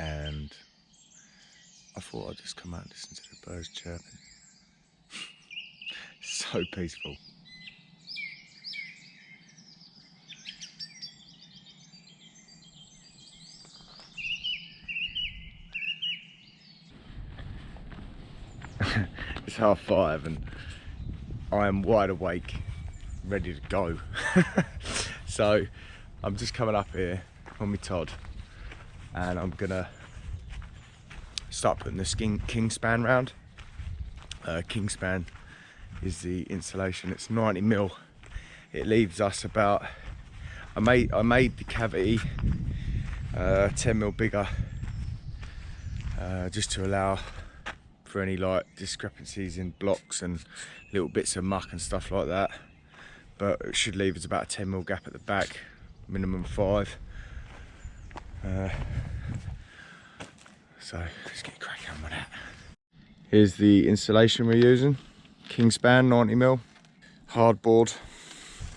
and I thought I'd just come out and listen to the birds chirping. So peaceful. It's 5:30 and I am wide awake, ready to go. So I'm just coming up here on my Todd and I'm gonna start putting the Kingspan round. Kingspan is the insulation. It's 90mm. It leaves us about, I made the cavity 10mm bigger, just to allow for any like discrepancies in blocks and little bits of muck and stuff like that. But it should leave us about a 10mm gap at the back, minimum 5. So let's get cracking on with that. Here's the insulation we're using. Kingspan 90mm, hardboard.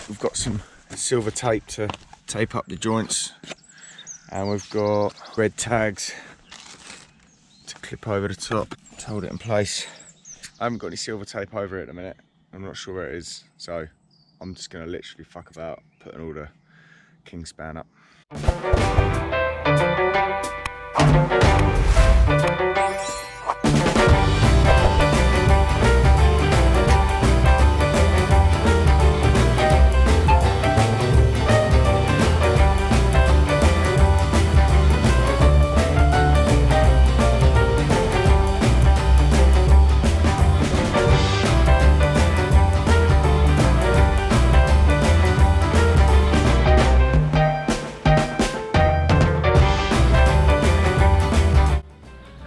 We've got some silver tape to tape up the joints, and we've got red tags to clip over the top to hold it in place. I haven't got any silver tape over it at the minute. I'm not sure where it is, so I'm just gonna literally fuck about putting all the Kingspan up.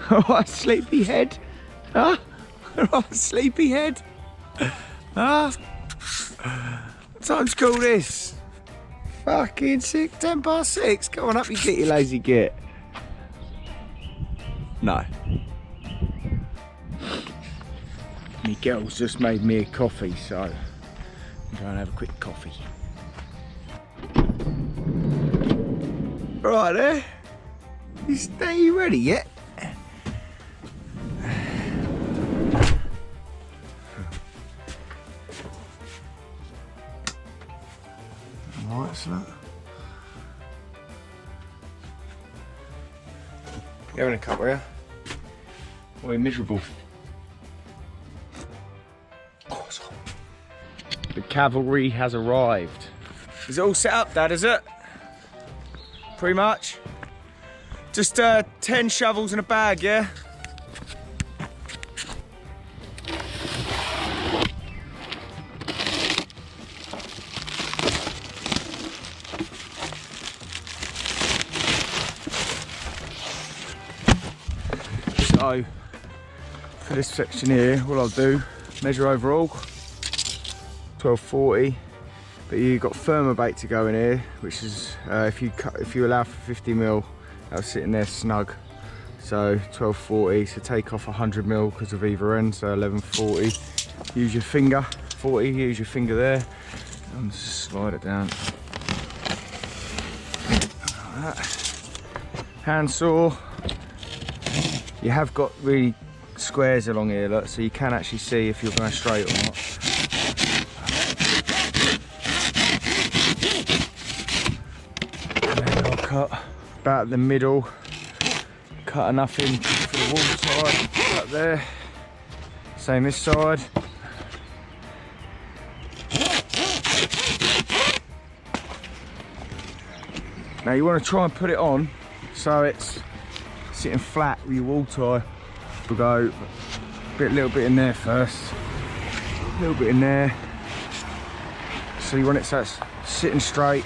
Alright, sleepyhead. Huh? Alright, sleepyhead. Huh? What time's call this? Fucking 10 past 6. Come on up, you get, you lazy git. No. My girl's just made me a coffee, so I'm going to have a quick coffee. Right there. Are you ready yet? Alright, so that. You having a cup, are you? Or are you miserable? Oh, it's hot. The cavalry has arrived. Is it all set up, Dad, is it? Pretty much. Just 10 shovels in a bag, yeah? So, for this section here, what I'll do, measure overall, 1240, but you've got thermobait to go in here, which is, if you allow for 50mm, that'll sit in there snug. So 1240, so take off 100mm because of either end, so 1140. Use your finger, 40, use your finger there, and just slide it down. Like that. Hand saw. You have got really squares along here, look, so you can actually see if you're going straight or not. And then I'll cut about the middle, cut enough in for the wall side, cut there. Same this side. Now you want to try and put it on so it's sitting flat with your wall tie. We'll go a little bit in there first, a little bit in there. So you want it so it's sitting straight,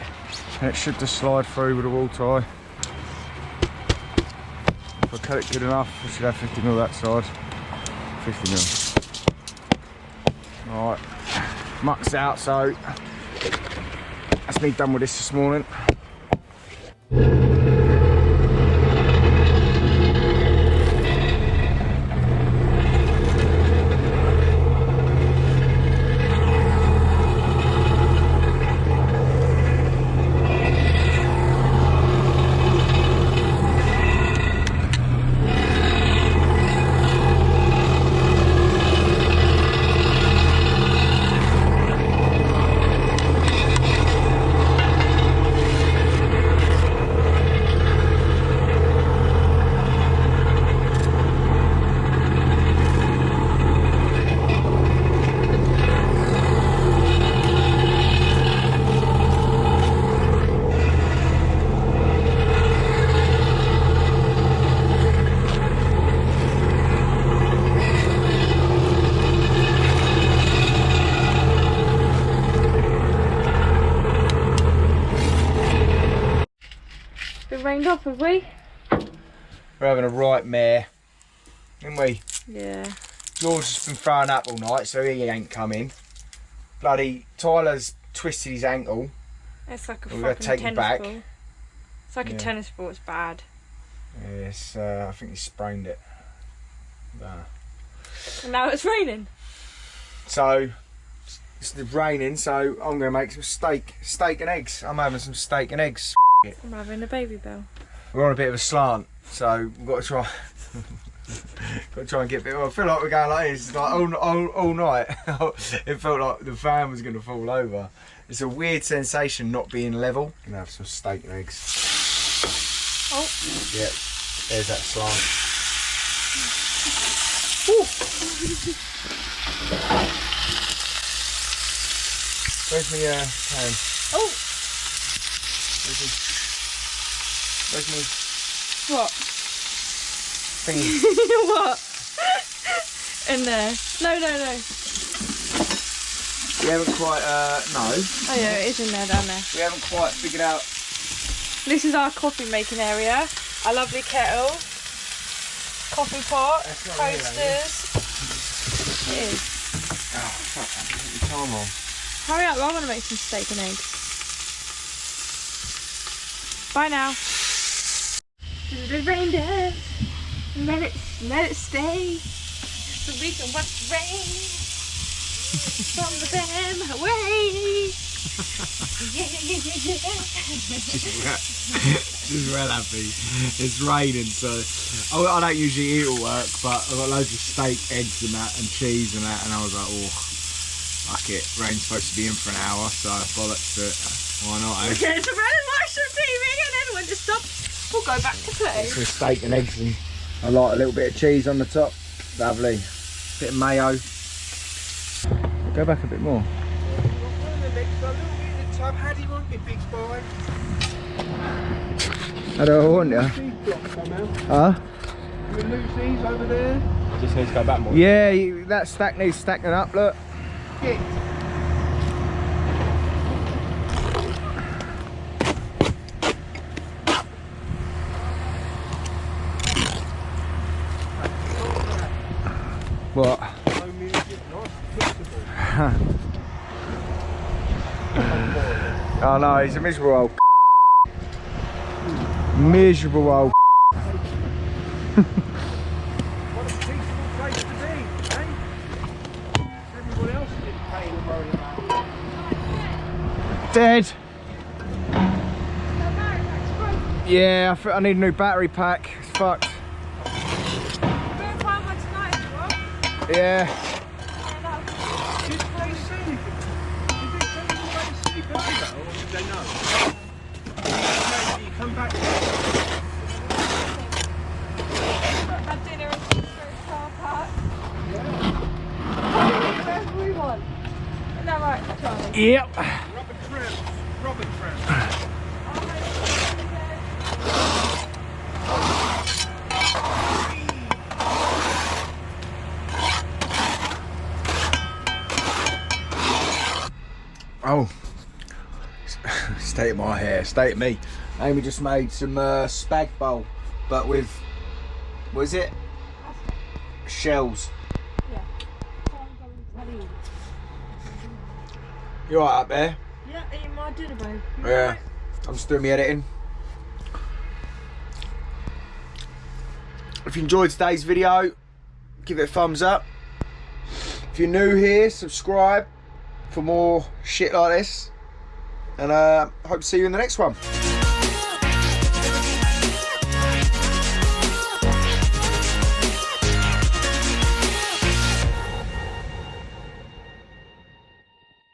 and it should just slide through with the wall tie. If I cut it good enough, I should have 50mm that side. 50mm. Alright, muck's out, so that's me done with this morning. rained off, have we? We're having a right mare, aren't we? Yeah. George has been throwing up all night, so he ain't coming. Bloody Tyler's twisted his ankle. It's like a We've got to fucking take him tennis back. ball. It's like a tennis ball, it's bad. Yes, I think he sprained it. And now it's raining. So, it's raining, so I'm going to make some steak and eggs. I'm having some steak and eggs. I'm having a baby bell. We're on a bit of a slant, so we've got to try. Got to try and get a bit. I feel like we're going like this, like all night. It felt like the van was going to fall over. It's a weird sensation not being level. Gonna have some steak and eggs. Oh. Yeah, there's that slant. Where's my pan? Oh. Where's my What? thingy? What? In there. No. We haven't quite, no. Oh yeah, it is in there, down there. We haven't quite figured out. This is our coffee making area. Our lovely kettle. Coffee pot. Coasters. It is. Oh, fuck, I put the time on. Hurry up, I want to make some steak and eggs. Bye now. The rain dance. Let it stay. So we can watch the rain. From the dam away. She's well happy. It's raining, so I don't usually eat at work, but I've got loads of steak, eggs and that, and cheese and that, and I was like, oh, fuck it. Rain's supposed to be in for an hour, so bollocks to it. Why not, eh? Okay, so run and watch some TV, and then when it stops, we'll go back to play. Some steak and eggs, and I like a little bit of cheese on the top. Lovely. Bit of mayo. Go back a bit more. How do you want it, big boy? How do I want you? Huh? You lose these over there? Just needs to go back more. Yeah, that stack needs stacking up, look. Get. What? Oh no, he's a miserable old miserable old What a peaceful place to be, eh? Everyone else is in pain and worrying about it. dead. Yeah, I need a new battery pack. It's fucked. Yeah. Did they say anything? Did they tell you about the sleep earlier, or did they know? You come back. Had dinner in the car park. Where's we want? Isn't that right, Charlie? Yep. Robert Tramp. Oh, state of my hair, state of me. Amy just made some spag bowl, but with, what is it? Shells. Yeah. You alright up there? Yeah, eating my dinner, babe. Yeah. I'm just doing my editing. If you enjoyed today's video, give it a thumbs up. If you're new here, subscribe for more shit like this. And hope to see you in the next one.